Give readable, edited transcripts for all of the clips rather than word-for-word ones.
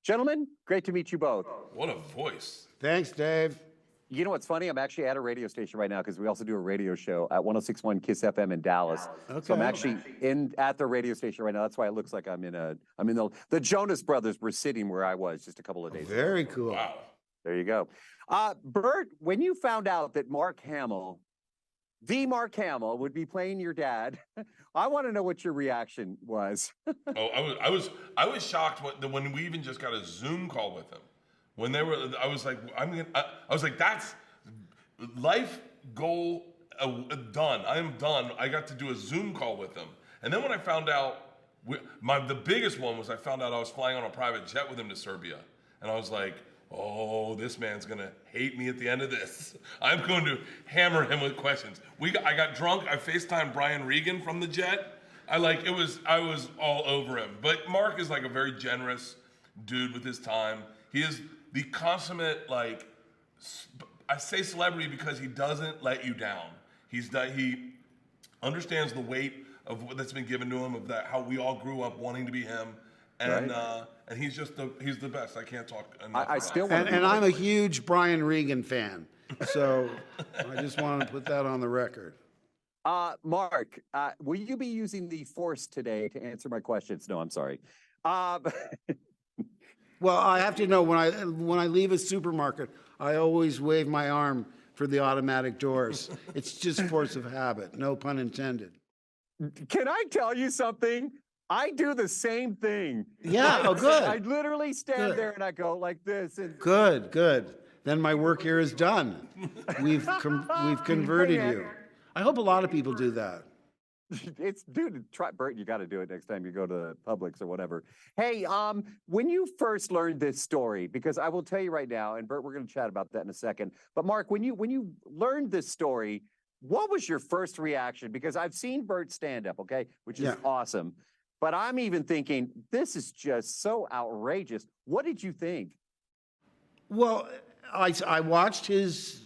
Gentlemen, great to meet you both. What a voice. Thanks, Dave. You know what's funny? I'm actually at a radio station right now because we also do a radio show at 106.1 KISS FM in Dallas. Okay. So I'm actually at the radio station right now. That's why it looks like I'm in the Jonas Brothers were sitting where I was just a couple of days ago. Very cool. Wow. There you go. Bert, when you found out that Mark Hamill, the Mark Hamill, would be playing your dad, I want to know what your reaction was. I was shocked when we even just got a Zoom call with him. When they were, I was like, that's life goal done. I am done. I got to do a Zoom call with him. And then when I found out, the biggest one was I found out I was flying on a private jet with him to Serbia. And I was like, oh, this man's going to hate me at the end of this. I'm going to hammer him with questions. I got drunk. I FaceTimed Brian Regan from the jet. I was all over him. But Mark is like a very generous dude with his time. He is the consummate, I say celebrity because he doesn't let you down. He understands the weight of what that's been given to him, of that how we all grew up wanting to be him, and right. And he's the best. I can't talk enough. I still want And I'm a huge Brian Regan fan, so I just wanted to put that on the record. Mark, will you be using the Force today to answer my questions? No, I'm sorry. Well, I have to know when I leave a supermarket, I always wave my arm for the automatic doors. It's just force of habit, no pun intended. Can I tell you something? I do the same thing. Yeah, oh, good. I literally stand Good. there and I go like this. And Good. Then my work here is done. We've converted you. I hope a lot of people do that. Dude, try Bert, you got to do it next time you go to Publix or whatever. Hey, when you first learned this story, because I will tell you right now, and Bert, we're going to chat about that in a second. But Mark, when you learned this story, what was your first reaction? Because I've seen Bert stand up, okay, which is awesome. But I'm even thinking, this is just so outrageous. What did you think? Well, I watched his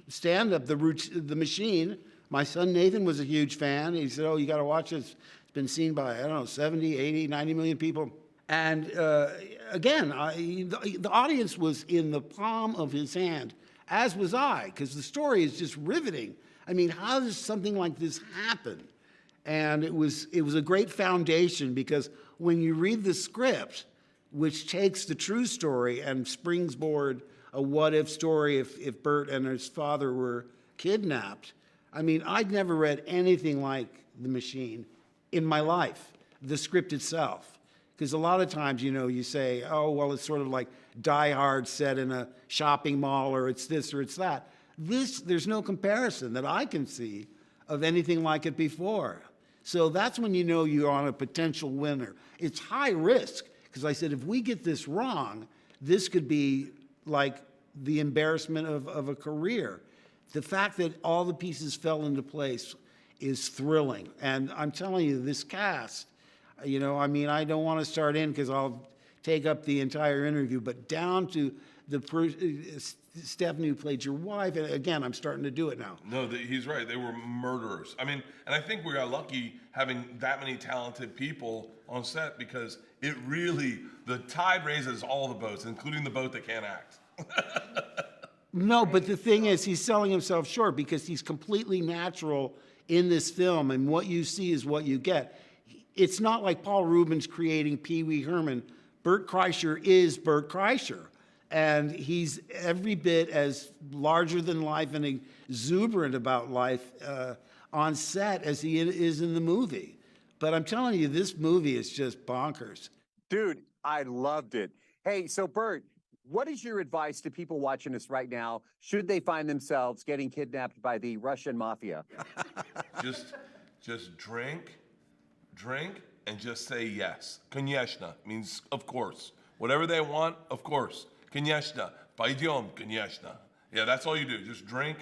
stand-up, the Machine. My son Nathan was a huge fan. He said, oh, you got to watch this. It's been seen by, I don't know, 70, 80, 90 million people. And again, the audience was in the palm of his hand, as was I, because the story is just riveting. I mean, how does something like this happen? And it was a great foundation, because when you read the script, which takes the true story and springboard a what-if story if Bert and his father were kidnapped, I mean, I'd never read anything like The Machine in my life, the script itself. Because a lot of times, you say, oh, well, it's sort of like Die Hard set in a shopping mall, or it's this or it's that. There's no comparison that I can see of anything like it before. So that's when you know you're on a potential winner. It's high risk, because I said, if we get this wrong, this could be like the embarrassment of a career. The fact that all the pieces fell into place is thrilling. And I'm telling you, this cast, I don't want to start in because I'll take up the entire interview, but down to Stephanie, who played your wife, and again, I'm starting to do it now. No, he's right. They were murderers. I mean, and I think we got lucky having that many talented people on set, because the tide raises all the boats, including the boat that can't act. No, but the thing is, he's selling himself short, because he's completely natural in this film, and what you see is what you get. It's not like Paul Rubens creating Pee Wee Herman. Bert Kreischer is Bert Kreischer, and he's every bit as larger than life and exuberant about life on set as he is in the movie. But I'm telling you, this movie is just bonkers. Dude, I loved it. Hey, so Bert, what is your advice to people watching us right now, should they find themselves getting kidnapped by the Russian mafia? Just drink, and just say yes. Конечно means of course. Whatever they want, of course. Конечно. Пойдем, конечно. Yeah, that's all you do. Just drink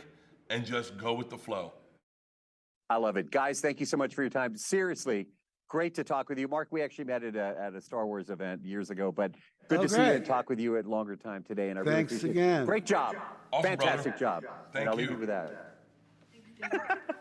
and just go with the flow. I love it. Guys, thank you so much for your time. Seriously, great to talk with you. Mark, we actually met at a Star Wars event years ago, but good to see you and talk with you at longer time today. And I really appreciate it. Again. Great job. Awesome, Fantastic brother. job. Thank and I'll you. leave you with that.